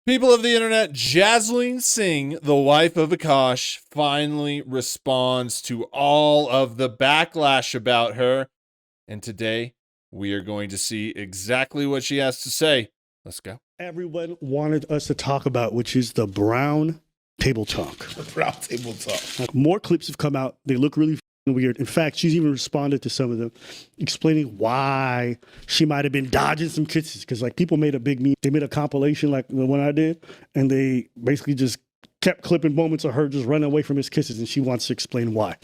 People of the internet, Akaash Singh, the wife of Akaash, finally responds to all of the backlash about her. And today, we are going to see exactly what she has to say. Let's go. Everyone wanted us to talk about, which is the brown table talk. The brown table talk. More clips have come out. They look really weird. In fact, she's even responded to some of them, explaining why she might have been dodging some kisses. Because like people made a big meme. They made a compilation like the one I did, and they basically just kept clipping moments of her just running away from his kisses, and she wants to explain why.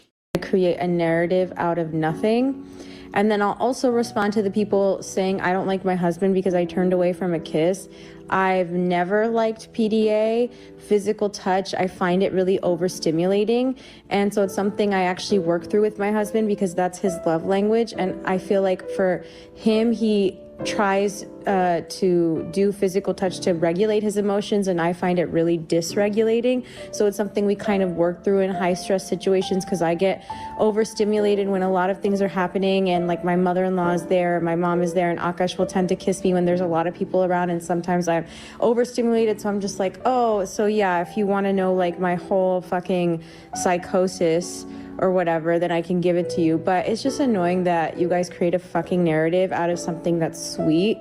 Create a narrative out of nothing. And then I'll also respond to the people saying, I don't like my husband because I turned away from a kiss. I've never liked PDA, physical touch. I find it really overstimulating. And so it's something I actually work through with my husband because that's his love language. And I feel like for him, he tries to do physical touch to regulate his emotions, and I find it really dysregulating. So it's something we kind of work through in high stress situations because I get overstimulated when a lot of things are happening, and like my mother-in-law is there, my mom is there, and Akaash will tend to kiss me when there's a lot of people around, and sometimes I'm overstimulated, so I'm just like, oh, so yeah, if you want to know like my whole fucking psychosis or whatever, then I can give it to you. But it's just annoying that you guys create a fucking narrative out of something that's sweet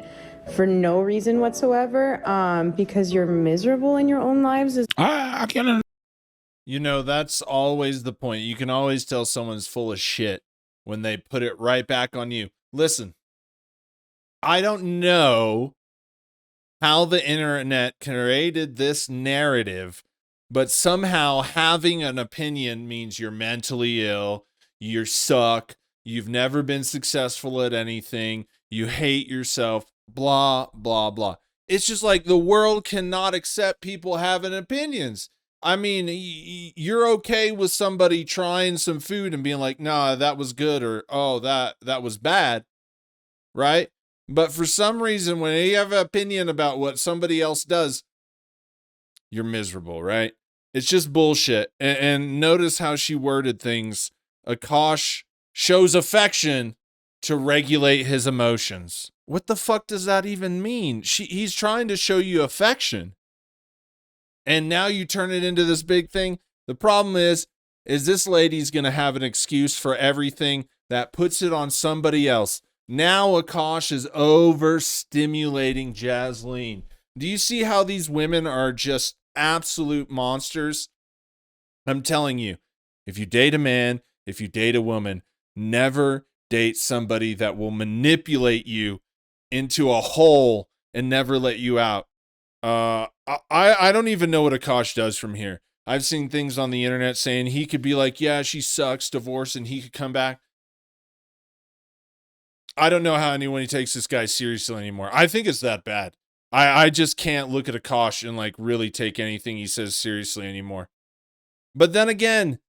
for no reason whatsoever, because you're miserable in your own lives. I can't. You know, that's always the point. You can always tell someone's full of shit when they put it right back on you. Listen, I don't know how the internet created this narrative, but somehow having an opinion means you're mentally ill, you suck, you've never been successful at anything, you hate yourself, blah, blah, blah. It's just like the world cannot accept people having opinions. I mean, you're okay with somebody trying some food and being like, nah, that was good, or, oh, that was bad, right? But for some reason, when you have an opinion about what somebody else does, you're miserable, right? It's just bullshit. And notice how she worded things. Akaash shows affection to regulate his emotions. What the fuck does that even mean? He's trying to show you affection, and now you turn it into this big thing. The problem is this lady's going to have an excuse for everything that puts it on somebody else. Now Akaash is overstimulating Akaash. Do you see how these women are just absolute monsters? I'm telling you, if you date a man, if you date a woman, never date somebody that will manipulate you into a hole and never let you out. I don't even know what Akaash does from here. I've seen things on the internet saying he could be like, yeah, she sucks, divorce, and he could come back. I don't know how anyone takes this guy seriously anymore. I think it's that bad. I just can't look at Akaash and like really take anything he says seriously anymore. But then again,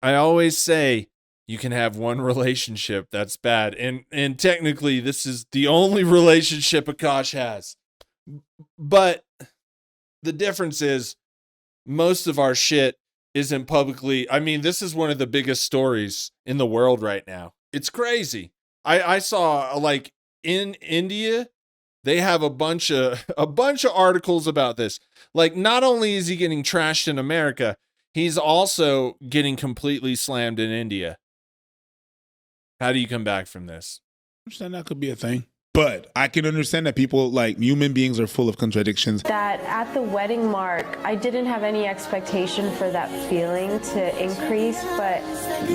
I always say you can have one relationship that's bad. And technically this is the only relationship Akaash has. But the difference is most of our shit isn't publicly. I mean, this is one of the biggest stories in the world right now. It's crazy. I saw like in India, they have a bunch of articles about this. Like, not only is he getting trashed in America, he's also getting completely slammed in India. How do you come back from this? I understand that could be a thing. But I can understand that people, like, human beings are full of contradictions. That at the wedding mark, I didn't have any expectation for that feeling to increase, but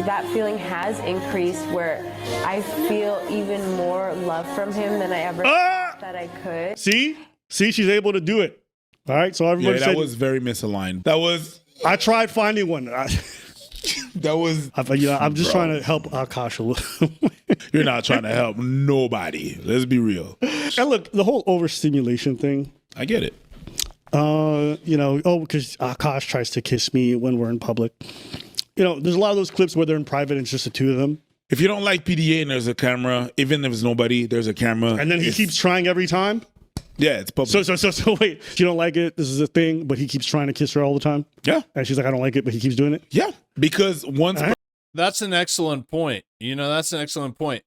that feeling has increased where I feel even more love from him than I ever thought that I could. See, she's able to do it. All right, so everybody that was very misaligned. That was. I tried finding one. That was. I'm just trying to help Akaash a little. You're not trying to help nobody. Let's be real. And look, the whole overstimulation thing. I get it. Because Akaash tries to kiss me when we're in public. You know, there's a lot of those clips where they're in private and it's just the two of them. If you don't like PDA and there's a camera, even if it's nobody, there's a camera. And then he keeps trying every time? Yeah, it's public. So wait, you don't like it, this is a thing, but he keeps trying to kiss her all the time? Yeah. And she's like, I don't like it, but he keeps doing it? Yeah, because once... That's an excellent point. You know, that's an excellent point.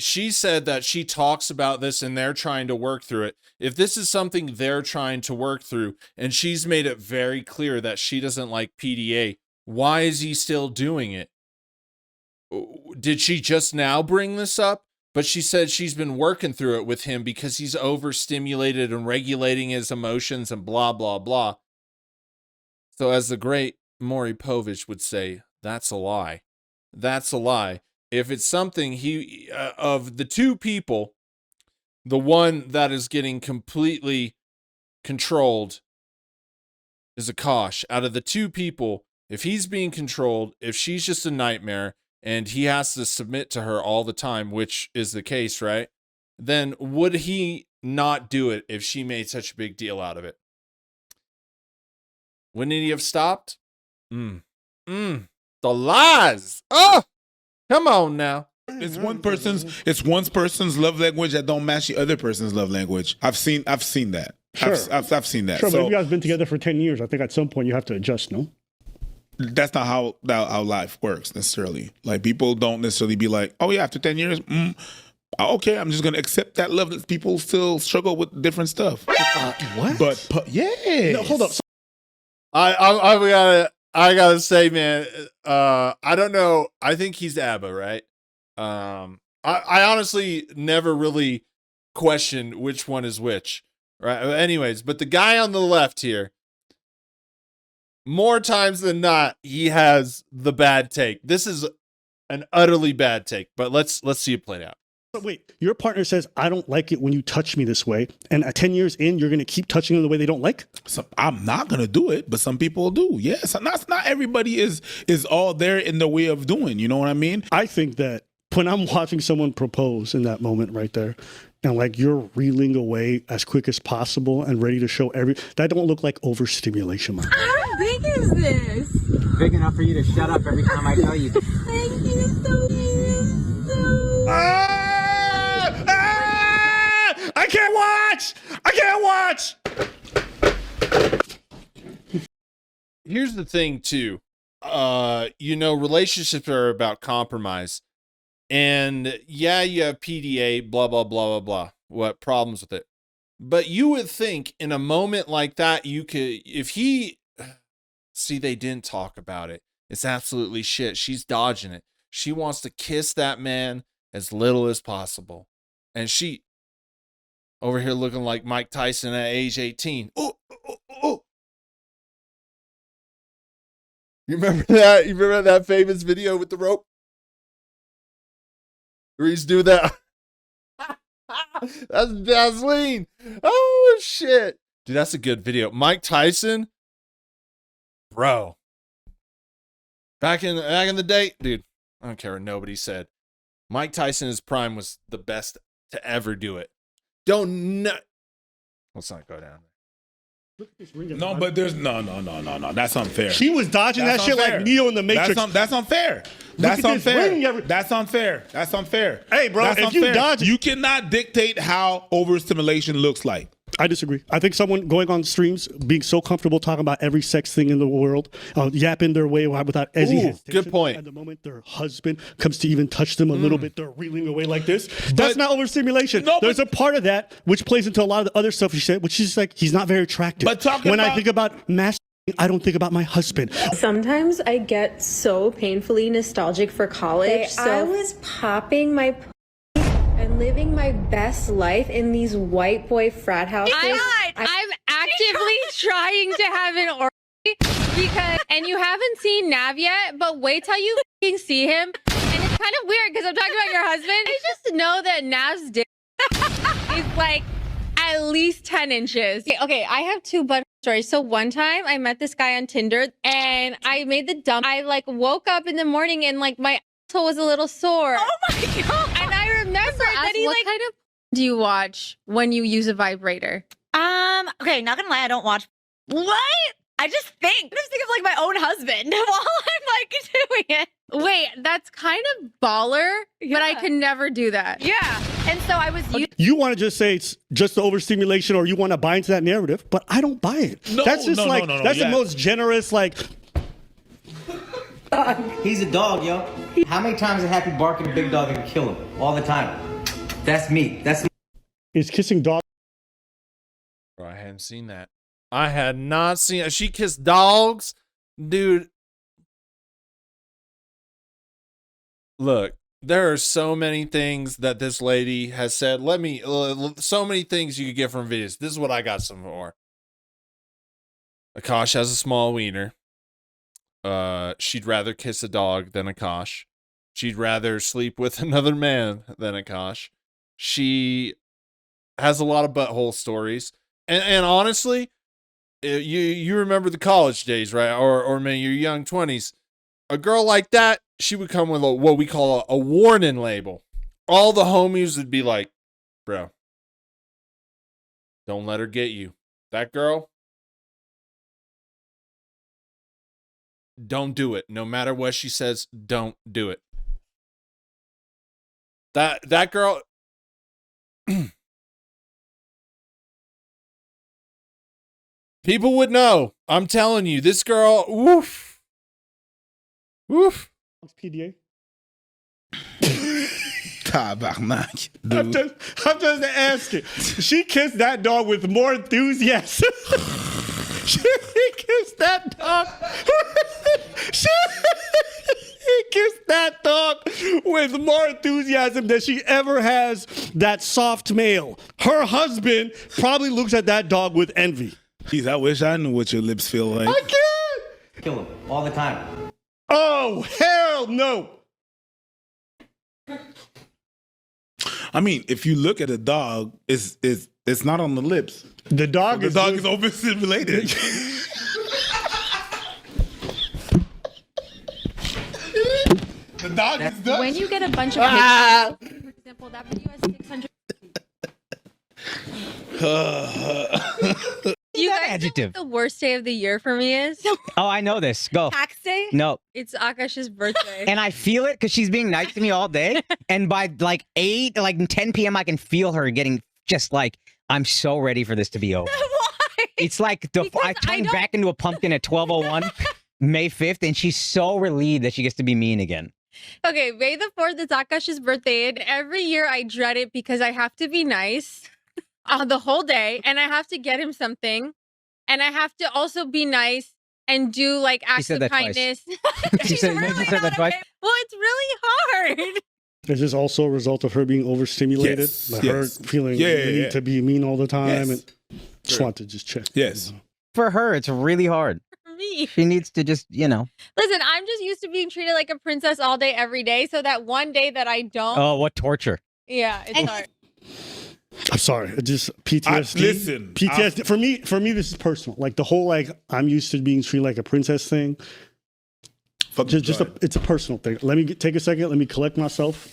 she said that she talks about this and they're trying to work through it. If this is something they're trying to work through and she's made it very clear that she doesn't like PDA, why is he still doing it? Did she just now bring this up? But she said she's been working through it with him because he's overstimulated and regulating his emotions and blah, blah, blah. So as the great Maury Povich would say, that's a lie. That's a lie. If it's something of the two people, the one that is getting completely controlled is Akaash. Out of the two people, if he's being controlled, if she's just a nightmare, and he has to submit to her all the time, which is the case, right? Then would he not do it if she made such a big deal out of it? Wouldn't he have stopped? The lies. Oh, come on now. It's one person's love language that don't match the other person's love language. I've seen that. Sure. I've seen that. Sure, so but if you guys been together for 10 years, I think at some point you have to adjust, no? that's not how life works necessarily. Like people don't necessarily be like, oh yeah, after 10 years, okay, I'm just gonna accept that love. That people still struggle with different stuff. What? But yeah, No, hold up. I gotta say, man, I don't know. I think he's ABBA, right? I honestly never really questioned which one is which, right? Anyways, but the guy on the left here, more times than not, he has the bad take. This is an utterly bad take, but let's see it played out. But wait, your partner says, I don't like it when you touch me this way. And at 10 years in, you're going to keep touching them the way they don't like? So I'm not going to do it, but some people do. Yes. Not everybody is all there in the way of doing. You know what I mean? I think that when I'm watching someone propose in that moment right there, and like you're reeling away as quick as possible and ready to show that don't look like overstimulation. How big is this? Big enough for you to shut up every time I tell you. Thank you so much. I can't watch! Here's the thing too. Relationships are about compromise. And yeah, you have PDA, blah, blah, blah, blah, blah. What problems with it? But you would think in a moment like that, you could, see, they didn't talk about it. It's absolutely shit. She's dodging it. She wants to kiss that man as little as possible. And she over here looking like Mike Tyson at age 18. Oh. You remember that? You remember that famous video with the rope? Where he's doing that. That's Vaseline. Oh shit. Dude, that's a good video. Mike Tyson. Bro. Back in the day, dude, I don't care what nobody said. Mike Tyson in his prime was the best to ever do it. Let's not go down there. No, but there's no. That's unfair. She was dodging that shit like Neo in the Matrix. That's unfair. That's unfair. That's unfair. Hey, bro, that's if unfair. you dodge, you cannot dictate how overstimulation looks like. I disagree. I think someone going on streams, being so comfortable talking about every sex thing in the world, yapping their way without any hesitation. Good point. At the moment their husband comes to even touch them a little bit, they're reeling away like this. That's not overstimulation. No, There's a part of that which plays into a lot of the other stuff she said, which is like, he's not very attractive. But I think about I don't think about my husband. Sometimes I get so painfully nostalgic for college. I was popping my and living my best life in these white boy frat houses. I'm actively trying to have an orgy and you haven't seen Nav yet, but wait till you fucking see him. And it's kind of weird because I'm talking about your husband. I just know that Nav's dick is like at least 10 inches. Okay, I have two butt stories. So one time I met this guy on Tinder and I made the dump. I like woke up in the morning and like my asshole was a little sore. Oh my God. And I remember that he what kind of do you watch when you use a vibrator? Okay, not gonna lie, I don't watch. What? I just think of like my own husband while I'm like doing it. Wait, that's kind of baller, but I could never do that. Yeah. And so I was You want to just say it's just the overstimulation, or you want to buy into that narrative, but I don't buy it. No, that's just no, like no, that's the most generous, like He's a dog, yo. How many times a happy barking a big dog and kill him? All the time. That's me. That's me. Is kissing dog. Bro, I hadn't seen that. I had not seen. She kissed dogs, dude. Look, there are so many things that this lady has said. So many things you could get from videos. This is what I got some more. Akaash has a small wiener. She'd rather kiss a dog than Akaash. She'd rather sleep with another man than Akaash. She has a lot of butthole stories. And honestly, you remember the college days, right? Or maybe your young 20s. A girl like that, she would come with what we call a warning label. All the homies would be like, bro, don't let her get you. That girl, don't do it. No matter what she says, don't do it. That girl... People would know. I'm telling you, this girl, woof. Woof. PDA. Tabarnak, I'm dude. just asking. She kissed that dog with more enthusiasm. She kissed that dog. She kissed that dog with more enthusiasm than she ever has that soft male. Her husband probably looks at that dog with envy. Jeez, I wish I knew what your lips feel like. I can't. Kill him. All the time. Oh, hell no. I mean, if you look at a dog, it's not on the lips. The dog The is dog is overstimulated. The dog is done. When you get a bunch of pictures, for example, that video has 600. You guys know what the worst day of the year for me is? Oh, I know this. Go. Tax day? No. It's Akash's birthday. And I feel it because she's being nice to me all day. And by like 10 p.m., I can feel her getting just like, I'm so ready for this to be over. Why? It's like Because I turned back into a pumpkin at 12:01, May 5th, and she's so relieved that she gets to be mean again. Okay, May the 4th is Akash's birthday, and every year I dread it because I have to be nice the whole day, and I have to get him something, and I have to also be nice and do like acts said of that twice. kindness. She said that twice. Well, it's really hard. Is this also a result of her being overstimulated? Yes, Like yes. her feeling Yeah, the need to be mean all the time? Yes. And just want to just check. Yes. For her, it's really hard. For me. She needs to just, Listen, I'm just used to being treated like a princess all day, every day. So that one day that I don't, Oh, what torture. yeah, it's hard. I'm sorry. It just PTSD. Listen, PTSD. For me, this is personal. Like the whole I'm used to being treated like a princess thing. Fuck It's a personal thing. Let me take a second. Let me collect myself.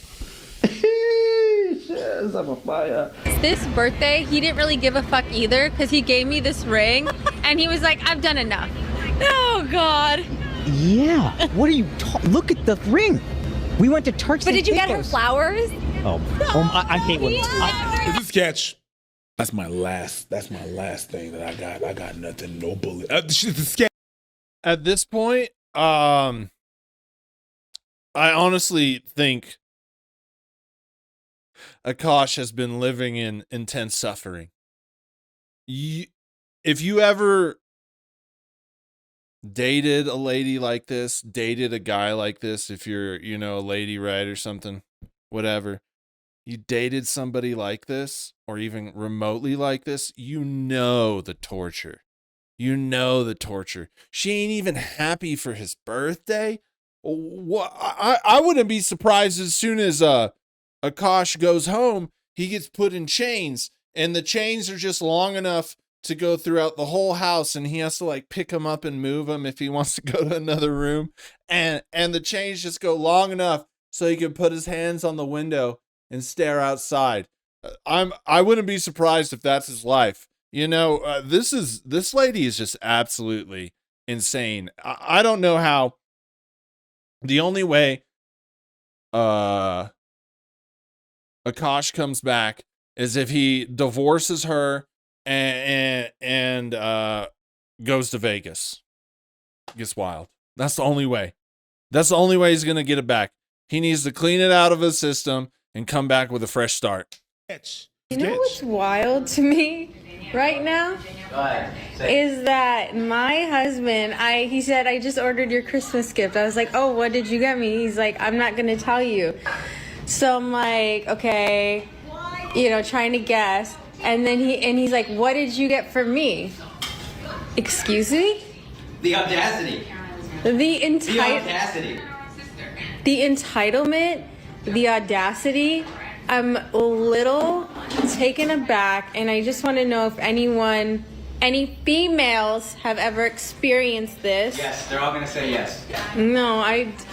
This birthday, he didn't really give a fuck either because he gave me this ring and he was like, I've done enough. Oh, God. Yeah. What are you Look at the ring. We went to Turks But and did you get her Caicos. flowers? Oh, I hate when. It's a sketch. That's my last thing that I got. I got nothing, no bullet. It's a sketch. At this point, I honestly think Akaash has been living in intense suffering. If you ever dated a lady like this, dated a guy like this, if you're, a lady, right, or something, whatever, you dated somebody like this, or even remotely like this, you know the torture. You know the torture. She ain't even happy for his birthday. What? I wouldn't be surprised as soon as Akaash goes home, he gets put in chains, and the chains are just long enough to go throughout the whole house, and he has to pick him up and move him if he wants to go to another room, and the chains just go long enough so he can put his hands on the window and stare outside. I wouldn't be surprised if that's his life. This lady is just absolutely insane. I don't know how. The only way Akaash comes back is if he divorces her and goes to Vegas. Gets wild. That's the only way. That's the only way he's going to get it back. He needs to clean it out of his system and come back with a fresh start. You know what's wild to me right now is that my husband, he said, I just ordered your Christmas gift. I was like, oh, what did you get me? He's like, I'm not going to tell you. So I'm like, okay, trying to guess. And then he's like, what did you get for me? Excuse me? The audacity. The entitlement, the audacity. I'm a little taken aback, and I just want to know if any females have ever experienced this. Yes, they're all gonna say yes. No,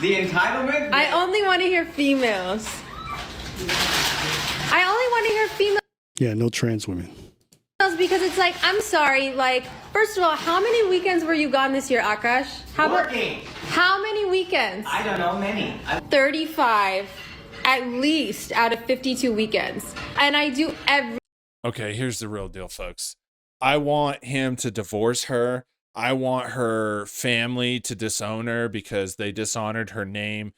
The entitlement? I only want to hear females. I only want to hear females. Yeah, no trans women. Because it's like, I'm sorry, like, first of all, how many weekends were you gone this year, Akaash? Working. How many weekends? I don't know, many. 35 at least out of 52 weekends. And I do every... Okay, here's the real deal, folks. I want him to divorce her. I want her family to disown her because they dishonored her name.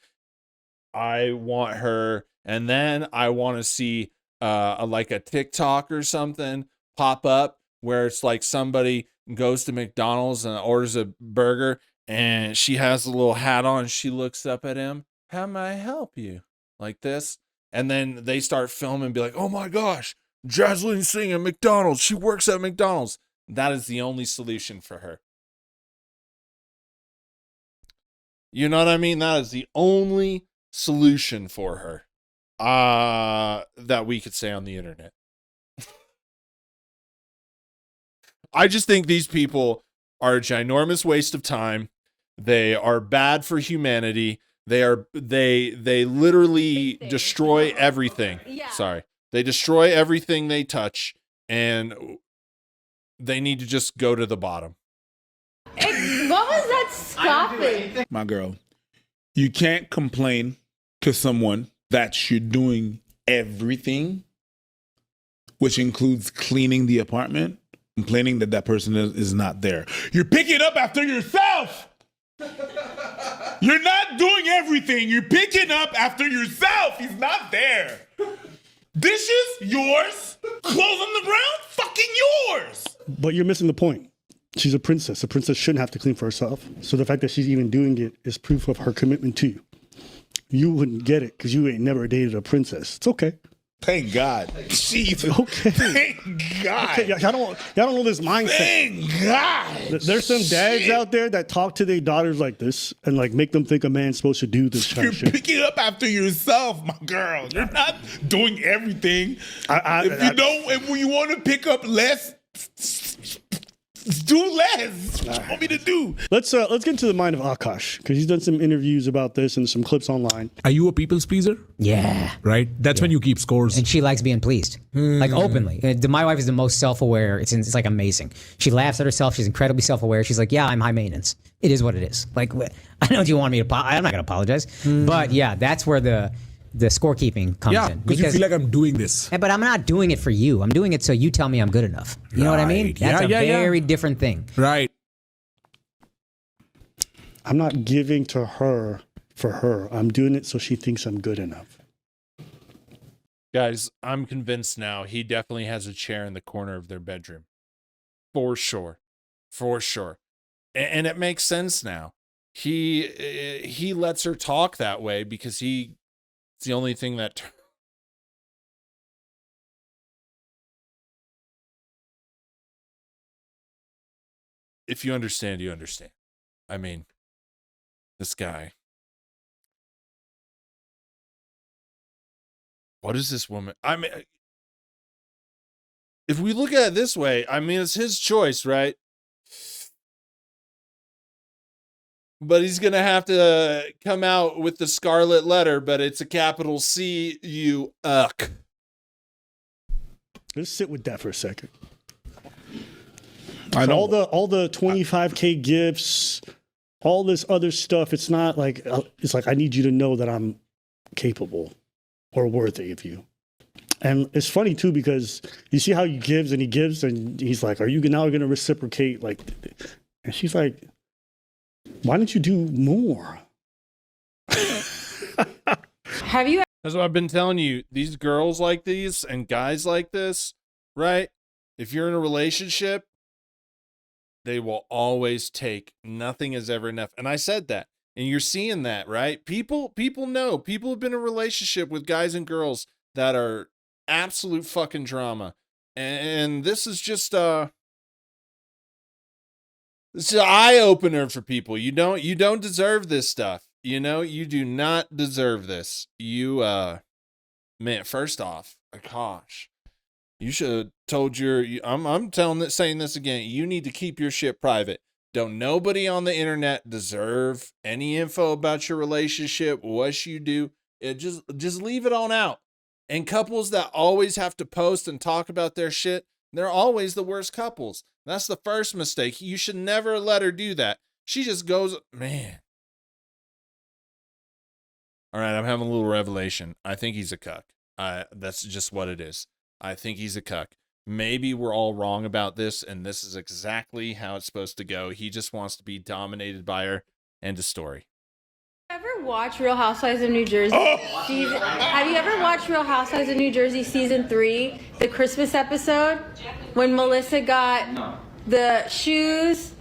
I want her, and then I want to see like a TikTok or something pop up where it's like somebody goes to McDonald's and orders a burger and she has a little hat on and she looks up at him. How may I help you? Like this. And then they start filming and be like, oh my gosh, Jasmine Singh at McDonald's. She works at McDonald's. That is the only solution for her. You know what I mean? That is the only solution for her that we could say on the internet. I just think these people are a ginormous waste of time. They are bad for humanity. They literally destroy everything. Yeah. Sorry. They destroy everything they touch, and they need to just go to the bottom. What was that scoffing? My girl, you can't complain to someone that you're doing everything, which includes cleaning the apartment, complaining that that person is not there. You're picking up after yourself. You're not doing everything. You're picking up after yourself. He's not there. Dishes, yours. Clothes on the ground, fucking yours. But you're missing the point. She's a princess. A princess shouldn't have to clean for herself. So the fact that she's even doing it is proof of her commitment to you. You wouldn't get it because you ain't never dated a princess. It's okay. Thank God. Jesus. Okay. Thank God. Okay, y'all don't know this mindset. Thank God. There's some dads Shit. out there that talk to their daughters like this and like make them think a man's supposed to do this kind You're of shit. picking up after yourself, my girl. You're not doing everything. If you want to pick up less, do less. What do you want me to do? Let's get into the mind of Akaash because he's done some interviews about this and some clips online. Are you a people's pleaser? Yeah. Right? That's when you keep scores. And she likes being pleased, like openly. My wife is the most self-aware. It's like amazing. She laughs at herself. She's incredibly self-aware. She's like, yeah, I'm high maintenance. It is what it is. Like, I know you want me to, I'm not going to apologize. But yeah, that's where the scorekeeping comes in. Because you feel like I'm doing this. But I'm not doing it for you. I'm doing it so you tell me I'm good enough. You know what I mean? Right. That's Yeah, a yeah. very different thing. Right. I'm not giving to her for her. I'm doing it so she thinks I'm good enough. Guys, I'm convinced now he definitely has a chair in the corner of their bedroom. For sure. For sure. And it makes sense now. He lets her talk that way because it's the only thing that... If you understand, you understand. I mean, this guy. What is this woman? I mean, if we look at it this way, I mean, it's his choice, right? But he's going to have to come out with the scarlet letter, but it's a capital C-U-Uck. Let's sit with that for a second. I So know. all the 25K gifts, all this other stuff. It's not like it's like I need you to know that I'm capable or worthy of you. And it's funny too because you see how he gives and he's like, "Are you now going to reciprocate?" Like, and she's like, "Why don't you do more?" Have you That's what I've been telling you. These girls like these and guys like this, right? If you're in a relationship, they will always take. Nothing is ever enough. And I said that. And you're seeing that, right? People know. People have been in a relationship with guys and girls that are absolute fucking drama. And this is just this is an eye opener for people. You don't deserve this stuff. You know, you do not deserve this. You man, first off, Akaash, you should have told I'm saying this again. You need to keep your shit private. Don't nobody on the internet deserve any info about your relationship, what you do. Just leave it on out. And couples that always have to post and talk about their shit, they're always the worst couples. That's the first mistake. You should never let her do that. She just goes, man. All right, I'm having a little revelation. I think he's a cuck. That's just what it is. I think he's a cuck. Maybe we're all wrong about this, and this is exactly how it's supposed to go. He just wants to be dominated by her. End of story. ever watch Real Housewives of New Jersey? Have you ever watched Real Housewives of New Jersey season 3, the Christmas episode, when Melissa got the shoes,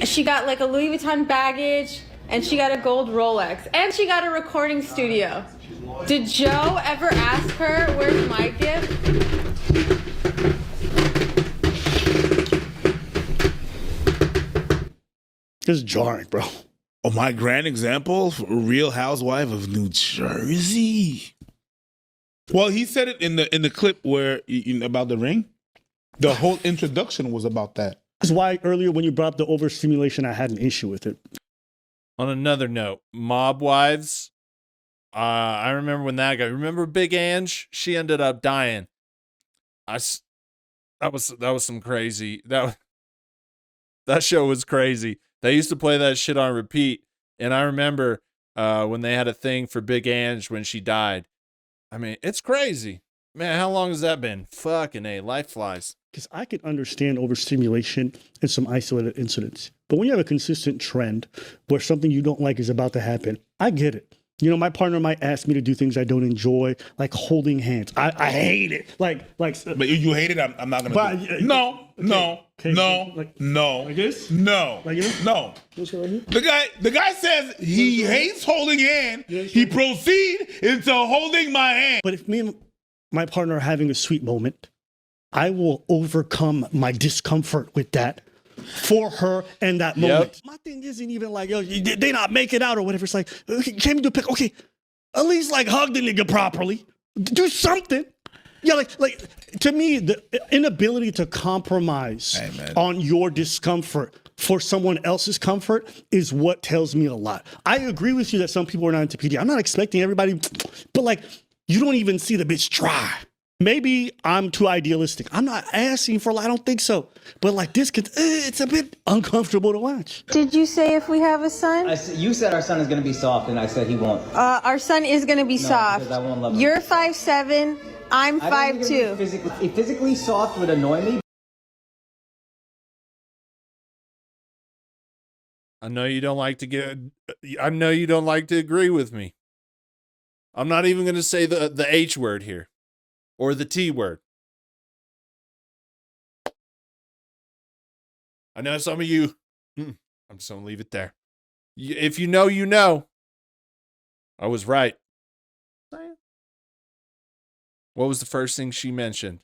she got like a Louis Vuitton baggage, and she got a gold Rolex, and she got a recording studio. Did Joe ever ask her, where's my gift? It's jarring, bro. Oh, my grand example, Real Housewife of New Jersey. Well, he said it in the clip where about the ring. The whole introduction was about that. That's why earlier when you brought up the overstimulation, I had an issue with it. On another note, Mob Wives. I remember when that guy. Remember Big Ange? She ended up dying. That was some crazy. That show was crazy. They used to play that shit on repeat, and I remember when they had a thing for Big Ange when she died. I mean, it's crazy, man. How long has that been? Fucking A, life flies. Because I can understand overstimulation in some isolated incidents, but when you have a consistent trend where something you don't like is about to happen, I get it. You know, my partner might ask me to do things I don't enjoy, like holding hands. I hate it. Like. But you hate it. I'm not gonna. But, do it. No. Like this? No. Like this? No. This right here? The guy says he hates holding hand. He proceed into holding my hand. But if me and my partner are having a sweet moment, I will overcome my discomfort with that for her and that moment. My thing isn't even like, yo, they not make it out or whatever. It's like, okay, can't we do a pic? Okay, at least like hug the nigga properly. Do something. Yeah, like to me, the inability to compromise on your discomfort for someone else's comfort is what tells me a lot. I agree with you that some people are not into PD. I'm not expecting everybody, but like, you don't even see the bitch try. Maybe I'm too idealistic. I'm not asking for, I don't think so. But like this, it's a bit uncomfortable to watch. Did you say if we have a son? You said our son is going to be soft, and I said he won't. Our son is going to be soft. Because I won't love him. You're 5'7", I'm I don't think 5'2". physically soft would annoy me. I know you don't like to agree with me. I'm not even going to say the H word here or the T word. I know some of you, I'm just going to leave it there. If you know, you know. I was right. What was the first thing she mentioned?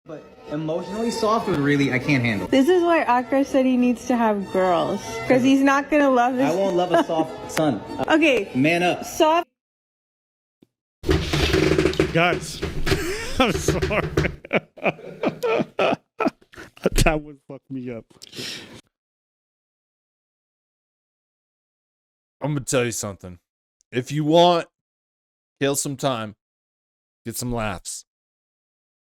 But emotionally soft would really, I can't handle. This is why Akaash said he needs to have girls. Because he's not going to love his... I won't love a soft son. Okay. Man up. Soft... Guys, I'm sorry. That would fuck me up. I'm going to tell you something. If you want, kill some time, get some laughs.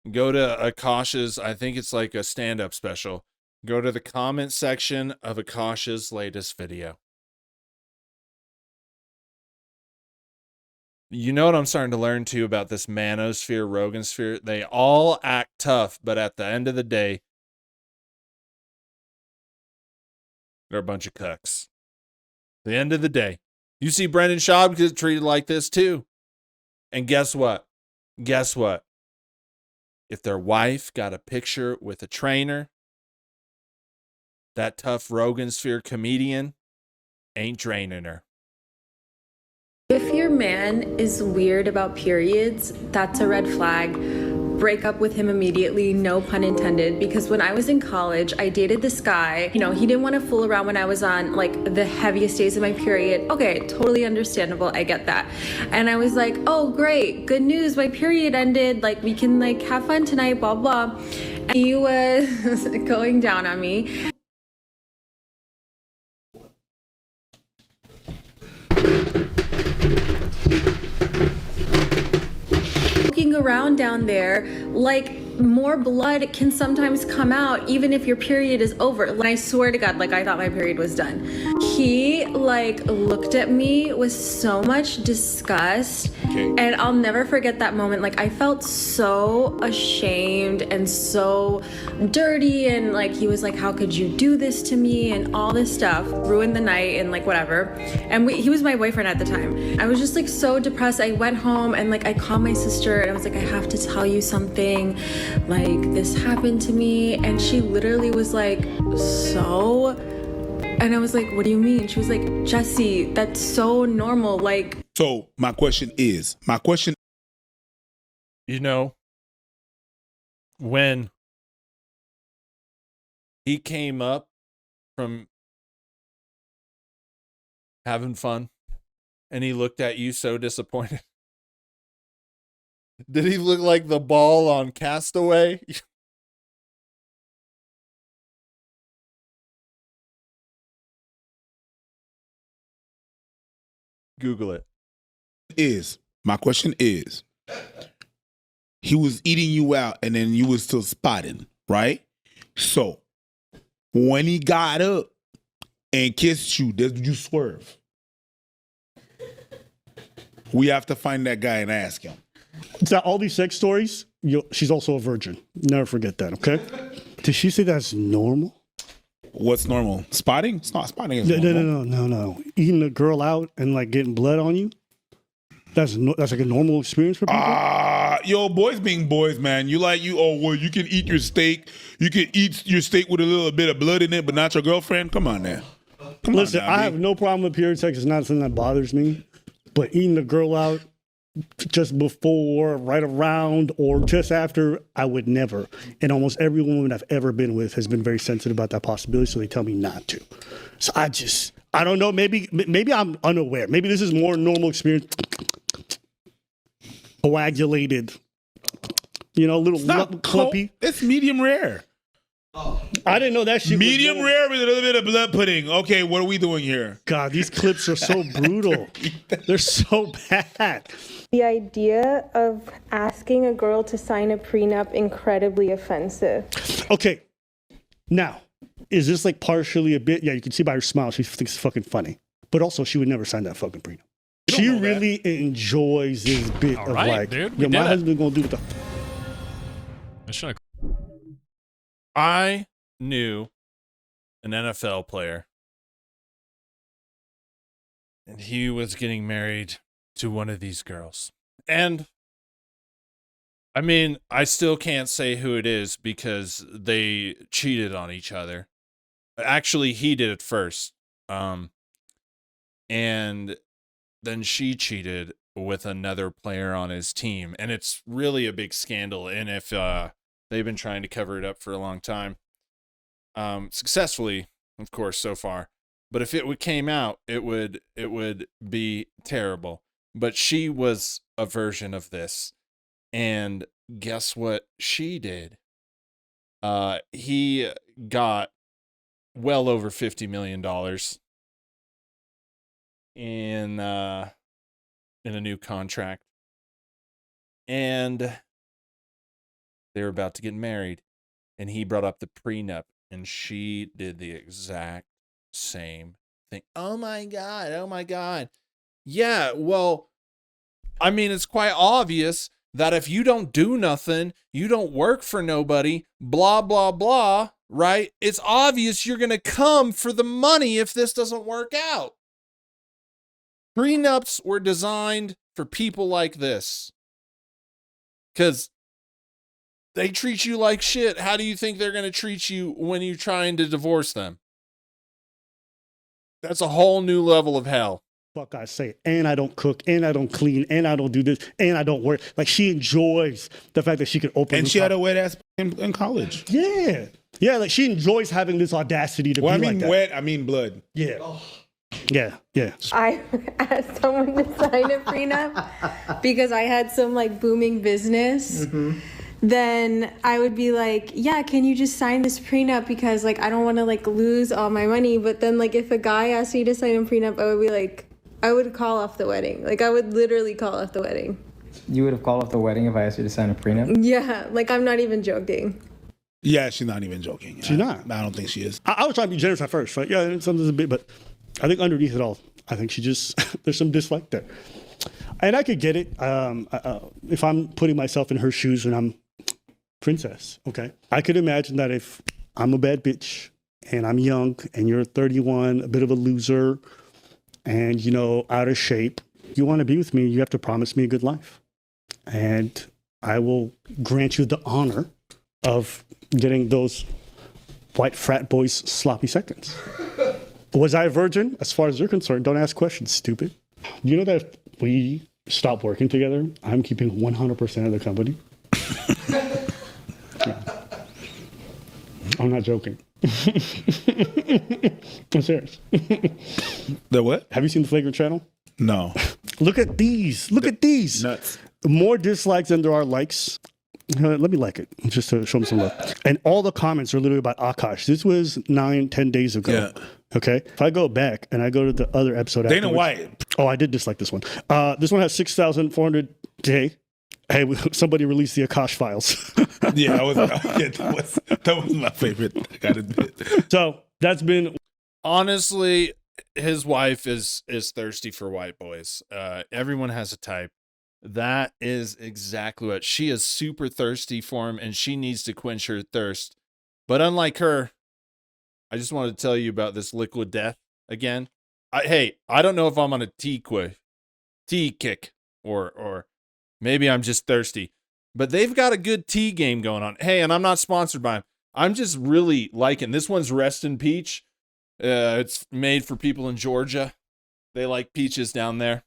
Go to Akaash's, I think it's like a stand-up special. Go to the comment section of Akaash's latest video. You know what I'm starting to learn too about this manosphere, Rogansphere? They all act tough, but at the end of the day, they're a bunch of cucks. At the end of the day, You see Brendan Schaub get treated like this too. And guess what? Guess what? If their wife got a picture with a trainer, that tough Rogan Sphere comedian ain't draining her. If your man is weird about periods, that's a red flag. Break up with him immediately, no pun intended, because when I was in college, I dated this guy. You know, he didn't want to fool around when I was on like the heaviest days of my period. Okay, totally understandable. I get that. And I was like, oh, great, good news. My period ended. Like, we can like have fun tonight, blah, blah. And he was going down on me. Around down there, like more blood can sometimes come out even if your period is over. And I swear to God, like I thought my period was done. He like looked at me with so much disgust, and I'll never forget that moment. Like I felt so ashamed and so dirty, and like he was like, how could you do this to me, and all this stuff. Ruined the night and like whatever. And he was my boyfriend at the time. I was just like so depressed. I went home and like I called my sister and I was like, I have to tell you something, like this happened to me. And she literally was like, so? And I was like, what do you mean? She was like, Jesse, that's so normal. Like, so my question, you know, when he came up from having fun and he looked at you so disappointed, did he look like the ball on Castaway? Google it. My question is, he was eating you out and then you was still spotting, right? So when he got up and kissed you, did you swerve? We have to find that guy and ask him. So all these sex stories, she's also a virgin. Never forget that, okay? Did she say that's normal? What's normal? Spotting? It's not spotting. No. Eating a girl out and like getting blood on you. That's like a normal experience for people. Yo, boys being boys, man. You can eat your steak. You can eat your steak with a little bit of blood in it, but not your girlfriend. Come on now. Listen, I have no problem with period sex. It's not something that bothers me. But eating a girl out just before, right around, or just after, I would never. And almost every woman I've ever been with has been very sensitive about that possibility, so they tell me not to. So I don't know, maybe I'm unaware. Maybe this is more normal experience. Coagulated, little clumpy. It's medium rare. I didn't know that shit. Medium rare with a little bit of blood pudding. Okay, what are we doing here? God, these clips are so brutal. They're so bad. the idea of asking a girl to sign a prenup incredibly offensive. Okay, now, is this like partially a bit? Yeah, you can see by her smile, she thinks it's fucking funny. But also, she would never sign that fucking prenup. She really enjoys this bit of like, my husband gonna do what the. I knew an NFL player, and he was getting married to one of these girls. And I mean, I still can't say who it is because they cheated on each other. Actually, he did it first. And then she cheated with another player on his team. And it's really a big scandal. And if they've been trying to cover it up for a long time, successfully, of course, so far. But if it came out, it would be terrible. But she was a version of this. And guess what she did? He got well over $50 million in a new contract. And they were about to get married. And he brought up the prenup. And she did the exact same thing. Oh my God. Yeah, well, I mean, it's quite obvious that if you don't do nothing, you don't work for nobody, blah, blah, blah, right? It's obvious you're going to come for the money if this doesn't work out. Prenups were designed for people like this. Because they treat you like shit. How do you think they're going to treat you when you're trying to divorce them? That's a whole new level of hell. Fuck, I say, and I don't cook, and I don't clean, and I don't do this, and I don't work. Like, she enjoys the fact that she could open. And she had a wet ass in college. Yeah. Yeah, like she enjoys having this audacity to be like that. I mean wet, I mean blood. Yeah. Yeah, yeah. I asked someone to sign a prenup because I had some like booming business. Then I would be like, yeah, can you just sign this prenup because like I don't want to like lose all my money. But then like if a guy asked me to sign a prenup, I would be like, I would call off the wedding. Like I would literally call off the wedding. You would have called off the wedding if I asked you to sign a prenup? Yeah, like I'm not even joking. Yeah, she's not even joking. She's not. I don't think she is. I was trying to be generous at first. Like, yeah, something's a bit, but I think underneath it all, I think she just, there's some dislike there. And I could get it. If I'm putting myself in her shoes and I'm princess, okay? I could imagine that if I'm a bad bitch and I'm young and you're 31, a bit of a loser and, you know, out of shape, you want to be with me, you have to promise me a good life. And I will grant you the honor of getting those white frat boys sloppy seconds. Was I a virgin? As far as you're concerned, don't ask questions, stupid. You know that if we stop working together, I'm keeping 100% of the company? Yeah. I'm not joking. I'm serious. The what? Have you seen the Flagrant channel? No. Look at these. Look at these. Nuts. More dislikes than there are likes. Let me like it just to show them some love. And all the comments are literally about Akaash. This was 9-10 days ago. Yeah. Okay. If I go back and I go to the other episode, Dana afterwards- White. Oh, I did dislike this one. This one has 6,400 today. Hey, somebody released the Akaash files. Yeah, that was my favorite. I gotta admit. So that's been Honestly, his wife is thirsty for white boys. Everyone has a type. That is exactly what she is, super thirsty for him, and she needs to quench her thirst. But unlike her, I just wanted to tell you about this liquid death again. I don't know if I'm on a tea kick or maybe I'm just thirsty, but they've got a good tea game going on. Hey, and I'm not sponsored by them. I'm just really liking this one's Reston Peach. It's made for people in Georgia. They like peaches down there.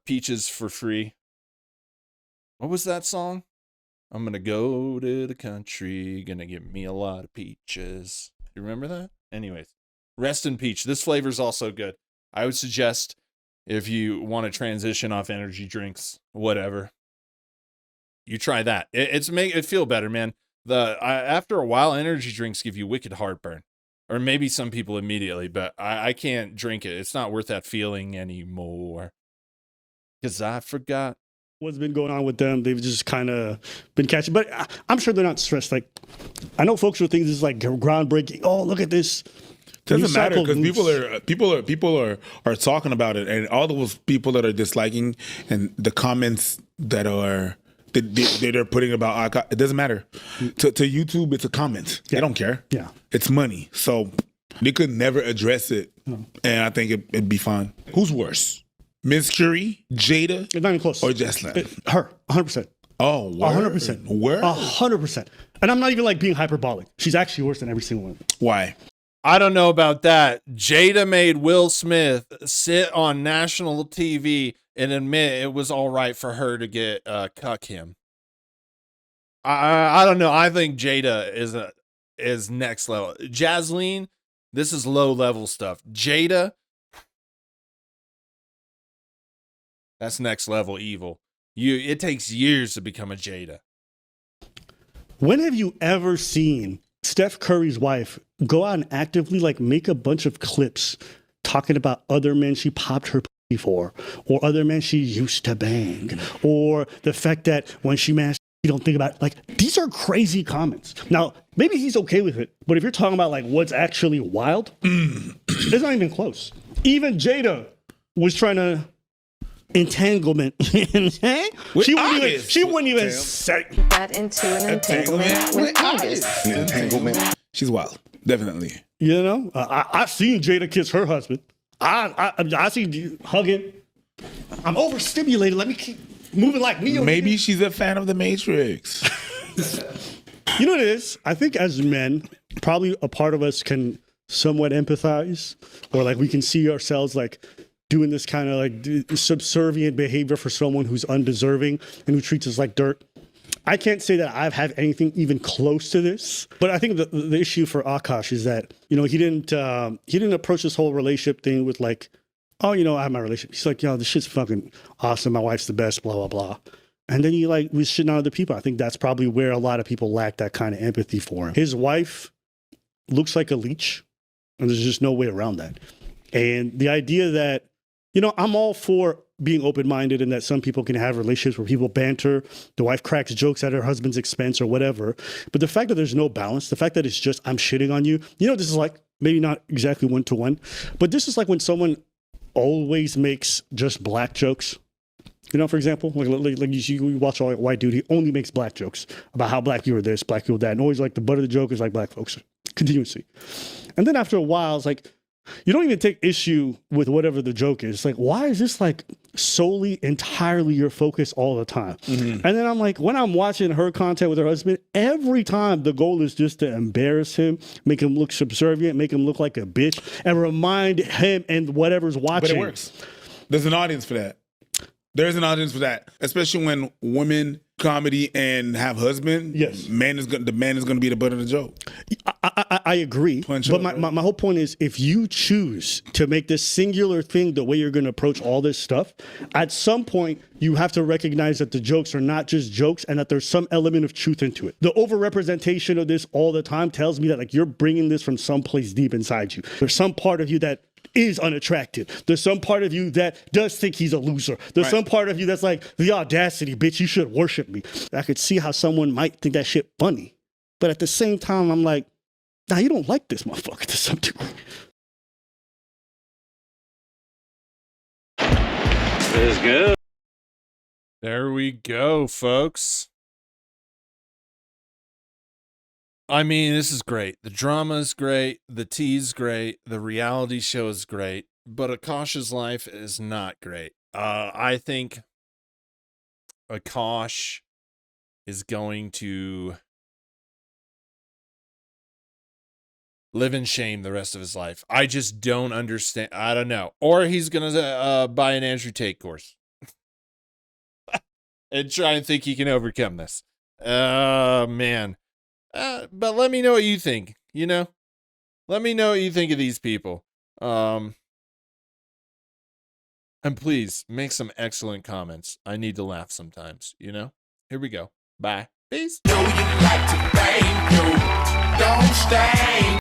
Peaches for free. What was that song? I'm gonna go to the country, gonna get me a lot of peaches. You remember that? Anyways, Reston Peach. This flavor's also good. I would suggest if you want to transition off energy drinks, whatever, you try that. It's make it feel better, man. After a while, energy drinks give you wicked heartburn, or maybe some people immediately, but I can't drink it. It's not worth that feeling anymore. Because I forgot what's been going on with them. They've just kind of been catching, but I'm sure they're not stressed. Like, I know folks will think this is like groundbreaking. Oh, look at this. Doesn't matter because Recycled people are talking about it, and all those people that are disliking and the comments that are they're putting about Akaash, it doesn't matter. To YouTube, it's a comment. Yeah. They don't care. Yeah. It's money, so they could never address it, and I think it'd be fine. Who's worse? Miss Curie, Jada, It's not even close. or Jesslyn? Her, 100%. Oh, 100%. Where? 100%. And I'm not even like being hyperbolic. She's actually worse than every single one. Why? I don't know about that. Jada made Will Smith sit on national TV and admit it was all right for her to get cuck him. I don't know. I think Jada is next level. Jasleen, this is low level stuff. Jada, that's next level evil. It takes years to become a Jada. When have you ever seen Steph Curry's wife go out and actively like make a bunch of clips talking about other men she popped her pussy for, or other men she used to bang, or the fact that when she masturbates, you don't think about it? Like, these are crazy comments. Now, maybe he's okay with it, but if you're talking about like what's actually wild, it's not even close. Even Jada was trying to entanglement. She wouldn't even say Got into an entanglement with August. Entanglement. She's wild, definitely. You know, I've seen Jada kiss her husband. I see you hugging. I'm overstimulated. Let me keep moving like me. Maybe she's a fan of The Matrix. You know what it is? I think as men, probably a part of us can somewhat empathize, or like we can see ourselves like doing this kind of like subservient behavior for someone who's undeserving and who treats us like dirt. I can't say that I've had anything even close to this, but I think the issue for Akaash is that, you know, he didn't approach this whole relationship thing with like, oh, you know, I have my relationship. He's like, yo, this shit's fucking awesome. My wife's the best, blah, blah, blah. And then he like was shitting on other people. I think that's probably where a lot of people lack that kind of empathy for him. His wife looks like a leech, and there's just no way around that. And the idea that, you know, I'm all for being open-minded and that some people can have relationships where people banter, the wife cracks jokes at her husband's expense or whatever. But the fact that there's no balance, the fact that it's just, I'm shitting on you, you know, this is like, maybe not exactly one-to-one, but this is like when someone always makes just black jokes. You know, for example, like you watch a white dude, he only makes black jokes about how black you are this, black people that, and always like the butt of the joke is like black folks, continuously. And then after a while, it's like, you don't even take issue with whatever the joke is. Like, why is this like solely, entirely your focus all the time? Mm-hmm. And then I'm like, when I'm watching her content with her husband, every time the goal is just to embarrass him, make him look subservient, make him look like a bitch, and remind him and whatever's watching. But it works. There's an audience for that. There's an audience for that, especially when women comedy and have husband. Yes, the man is going to be the butt of the joke. I agree, but my whole point is, if you choose to make this singular thing the way you're going to approach all this stuff, at some point you have to recognize that the jokes are not just jokes and that there's some element of truth into it. The overrepresentation of this all the time tells me that like you're bringing this from someplace deep inside you. There's some part of you that is unattractive. There's some part of you that does think he's a loser. There's some part of you that's like, the audacity, bitch, you should worship me. I could see how someone might think that shit funny. But at the same time, I'm like, nah, you don't like this motherfucker to some degree. This is good. There we go, folks. I mean, this is great. The drama is great. The tea is great. The reality show is great. But Akaash's life is not great. I think Akaash is going to live in shame the rest of his life. I just don't understand. I don't know. Or he's going to buy an Andrew Tate course and try and think he can overcome this. Man. But let me know what you think, you know? Let me know what you think of these people. And please, make some excellent comments. I need to laugh sometimes, you know? Here we go. Bye. Peace. Don't stand